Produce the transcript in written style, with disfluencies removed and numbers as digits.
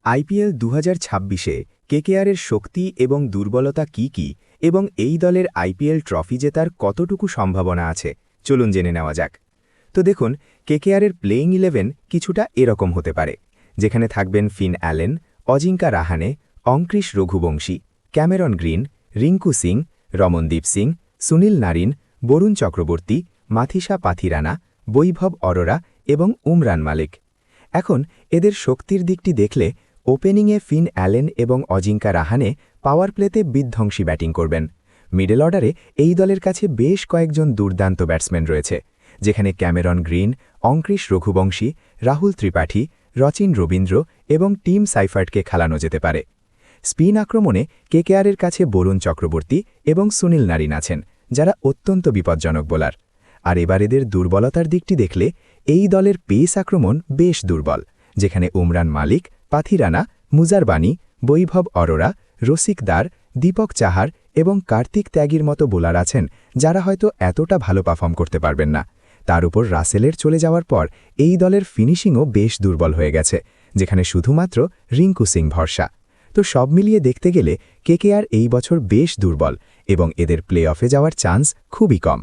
IPL ২০২৬-এ কেকেআরের শক্তি এবং দুর্বলতা কি কি এবং এই দলের আইপিএল ট্রফি জেতার কতটুকু সম্ভাবনা আছে চলুন জেনে নেওয়া যাক। তো দেখুন, কেকেআরের প্লেইং 11 কিছুটা এরকম হতে পারে, যেখানে থাকবেন Finn Allen, Ajinkya Rahane, Angkrish Raghuvanshi, Cameron Green, Rinku Singh, Ramandeep Singh, Sunil Narine, Varun Chakravarthy, Matheesha Pathirana, Vaibhav Arora এবং উমরান মালিক। এখন এদের শক্তির দিকটি দেখলে ওপেনিংয়ে ফিন অ্যালেন এবং অজিঙ্কা রাহানে পাওয়ার প্লেতে বিধ্বংসী ব্যাটিং করবেন। মিডল অর্ডারে এই দলের কাছে বেশ কয়েকজন দুর্দান্ত ব্যাটসম্যান রয়েছে, যেখানে ক্যামেরন গ্রিন, অঙ্কৃশ রঘুবংশী, রাহুল ত্রিপাঠী, রচিন রবীন্দ্র এবং টিম সাইফার্টকে খেলানো যেতে পারে। স্পিন আক্রমণে কেকেআরের কাছে বরুণ চক্রবর্তী এবং সুনীল নারিন আছেন, যারা অত্যন্ত বিপজ্জনক বোলার। আর এবার এদের দুর্বলতার দিকটি দেখলে এই দলের পেস আক্রমণ বেশ দুর্বল, যেখানে উমরান মালিক, পাথিরানা, মুজারবানি, বৈভব অরোরা, রসিক দার, দীপক চাহার এবং কার্তিক ত্যাগীর মতো বোলার আছেন, যারা হয়তো এতটা ভালো পারফর্ম করতে পারবেন না। তার উপর রাসেলের চলে যাওয়ার পর এই দলের ফিনিশিংও বেশ দুর্বল হয়ে গেছে, যেখানে শুধুমাত্র রিঙ্কু সিং ভরসা। তো সব মিলিয়ে দেখতে গেলে কেকেআর এই বছর বেশ দুর্বল এবং এদের প্লে অফে যাওয়ার চান্স খুবই কম।